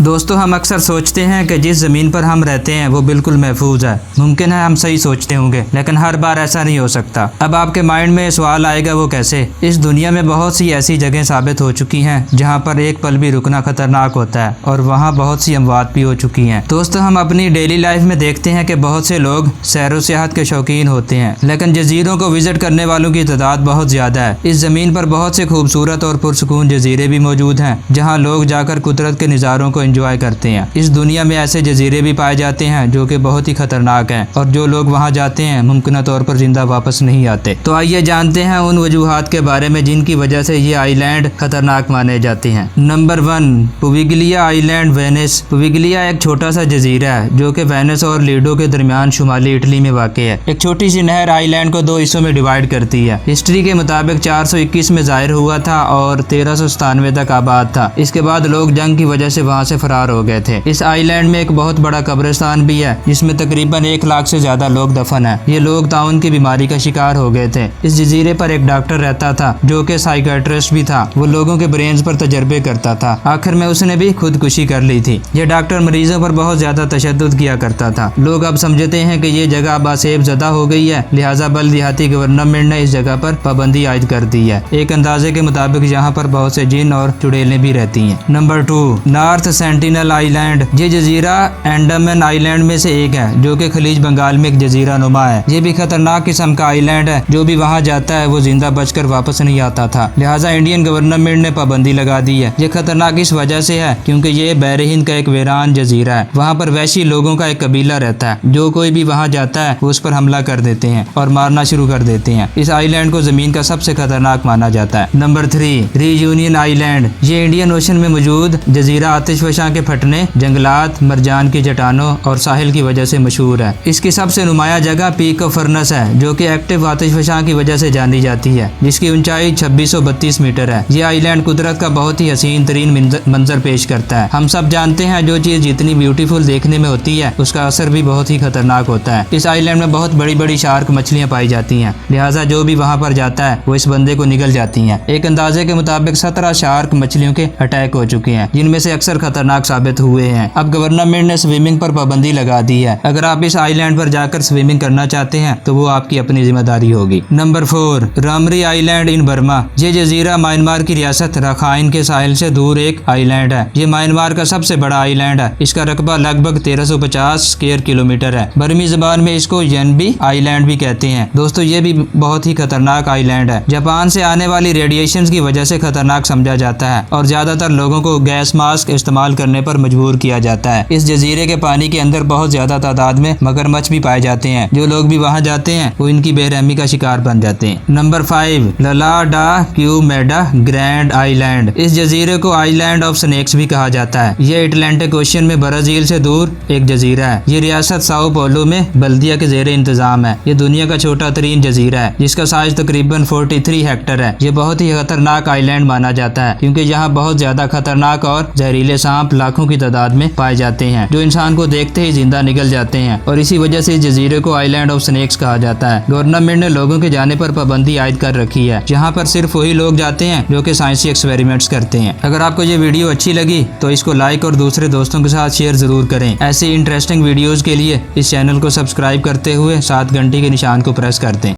दोस्तों हम अक्सर सोचते हैं कि जिस ज़मीन पर हम रहते हैं वो बिल्कुल महफूज है। मुमकिन है हम सही सोचते होंगे, लेकिन हर बार ऐसा नहीं हो सकता। अब आपके माइंड में सवाल आएगा वो कैसे। इस दुनिया में बहुत सी ऐसी जगह साबित हो चुकी हैं जहाँ पर एक पल भी रुकना खतरनाक होता है और वहाँ बहुत सी अमवात भी हो चुकी हैं। दोस्तों हम अपनी डेली लाइफ में देखते हैं कि बहुत से लोग सैर सियाहत के शौकीन होते हैं, लेकिन जजीरों को विजिट करने वालों की तादाद बहुत ज्यादा है। इस जमीन पर बहुत से खूबसूरत और पुरसुकून जजीरे भी मौजूद हैं जहाँ लोग जाकर कुदरत के नज़ारों को एंजॉय करते हैं। इस दुनिया में ऐसे जजीरे भी पाए जाते हैं जो कि बहुत ही खतरनाक हैं और जो लोग वहाँ जाते हैं मुमकिन तौर पर जिंदा वापस नहीं आते। तो आइए जानते हैं उन वजूहात के बारे में जिनकी वजह से ये आइलैंड खतरनाक माने जाते हैं। Number 1, Poveglia island, Venice. Poveglia एक छोटा सा जजीरा है जो कि वेनिस और लीडो के दरमियान शुमाली इटली में वाक़ है। एक छोटी सी नहर आइलैंड को 2 हिस्सों में डिवाइड करती है। हिस्ट्री के मुताबिक 421 में जाहिर हुआ था और 1397 तक आबाद था। इसके बाद लोग जंग की वजह से वहाँ से फरार हो गए थे। इस आइलैंड में एक बहुत बड़ा कब्रिस्तान भी है जिसमें तकरीबन 1 लाख से ज्यादा लोग दफन है। ये लोग ताउन की बीमारी का शिकार हो गए थे। इस जजीरे पर एक डॉक्टर रहता था जो कि साइकियाट्रिस्ट भी था। वो लोगों के ब्रेन्स पर तजर्बे करता था। आखिर में उसने भी खुदकुशी कर ली थी। ये डॉक्टर मरीजों पर बहुत ज्यादा तशद्दुद किया करता था। लोग अब समझते हैं कि ये जगह बासेब ज़दा हो गई है, लिहाजा बल्दियाती गवर्नमेंट ने इस जगह पर पाबंदी आयद कर दी है। एक अंदाजे के मुताबिक यहाँ पर बहुत से जिन और चुड़ैलें भी रहती हैं। Number 2, north sentinel island. ये जजीरा अंडमान आइलैंड में से एक है जो कि खलीज बंगाल में एक जजीरा नुमा है। ये भी खतरनाक किस्म का आइलैंड है। जो भी वहाँ जाता है वो जिंदा बचकर वापस नहीं आता था, लिहाजा इंडियन गवर्नमेंट ने पाबंदी लगा दी है। ये खतरनाक इस वजह से है क्योंकि ये बहर हिंद का एक वीरान जजीरा है। वहाँ पर वैशी लोगों का एक कबीला रहता है। जो कोई भी वहाँ जाता है वो उस पर हमला कर देते हैं और मारना शुरू कर देते हैं। इस आइलैंड को जमीन का सबसे खतरनाक माना जाता है। Number 3, reunion island. ये इंडियन ओशन में मौजूद जजीरा आतिशफशां के फटने, जंगलात, मरजान की चट्टानों और साहिल की वजह से मशहूर है। इसकी सबसे नुमाया जगह पीक ऑफ फर्नेस है जो कि एक्टिव आतिशफशां की वजह से जानी जाती है, जिसकी ऊंचाई 2632 मीटर है। ये आइलैंड कुदरत का बहुत ही हसीन तरीन मंजर पेश करता है। हम सब जानते हैं जो चीज जितनी ब्यूटीफुल देखने में होती है उसका असर भी बहुत ही खतरनाक होता है। इस आइलैंड में बहुत बड़ी बड़ी शार्क मछलियां पाई जाती हैं, लिहाजा जो भी वहाँ पर जाता है वो इस बंदे को निगल जाती हैं। एक अंदाजे के मुताबिक 17 शार्क मछलियों के अटैक हो चुके हैं जिनमें से अक्सर खतरनाक साबित हुए हैं। अब गवर्नमेंट ने स्विमिंग पर पाबंदी लगा दी है। अगर आप इस आइलैंड पर जाकर स्विमिंग करना चाहते हैं तो वो आपकी अपनी जिम्मेदारी होगी। नंबर 4, रामरी आइलैंड इन बर्मा। ये जजीरा म्यांमार की रियासत रखाइन के साहिल से दूर एक आइलैंड है। ये म्यांमार का सबसे बड़ा आइलैंड है। इसका रकबा लगभग 1350 स्क्वायर किलोमीटर है। बर्मी जबान में इसको यनबी आइलैंड भी कहते हैं। दोस्तों ये भी बहुत ही खतरनाक आइलैंड है। जापान से आने वाली रेडिएशन की वजह से खतरनाक समझा जाता है और ज्यादातर लोगों को गैस मास्क इस्तेमाल करने पर मजबूर किया जाता है। इस जजीरे के पानी के अंदर बहुत ज्यादा तादाद में मगरमच्छ भी पाए जाते हैं। जो लोग भी वहाँ जाते हैं वो इनकी बेरहमी का शिकार बन जाते हैं। नंबर 5, लला डा क्यूमेडा ग्रैंड आइलैंड। इस जजीरे को आइलैंड ऑफ स्नेक्स भी कहा जाता है। ये अटलांटिक ओशन में ब्राजील से दूर एक जजीरा है। ये रियासत साओ पोलो में बल्दिया के जेरे इंतजाम है। ये दुनिया का छोटा तरीन जजीरा है जिसका साइज तकरीबन 43 हेक्टर है। ये बहुत ही खतरनाक आइलैंड माना जाता है क्योंकि यहाँ बहुत ज्यादा खतरनाक और जहरीले सांप लाखों की तादाद में पाए जाते हैं जो इंसान को देखते ही जिंदा निकल जाते हैं और इसी वजह से इस जजीरे को आइलैंड ऑफ स्नेक्स कहा जाता है। गवर्नमेंट ने लोगों के जाने पर पाबंदी आयद कर रखी है। यहाँ पर सिर्फ वही लोग जाते हैं जो कि साइंसी एक्सपेरिमेंट्स करते हैं। अगर आपको ये वीडियो अच्छी लगी तो इसको लाइक और दूसरे दोस्तों के साथ शेयर जरूर करें। ऐसे इंटरेस्टिंग वीडियोस के लिए इस चैनल को सब्सक्राइब करते हुए 7 घंटे के निशान को प्रेस कर दें।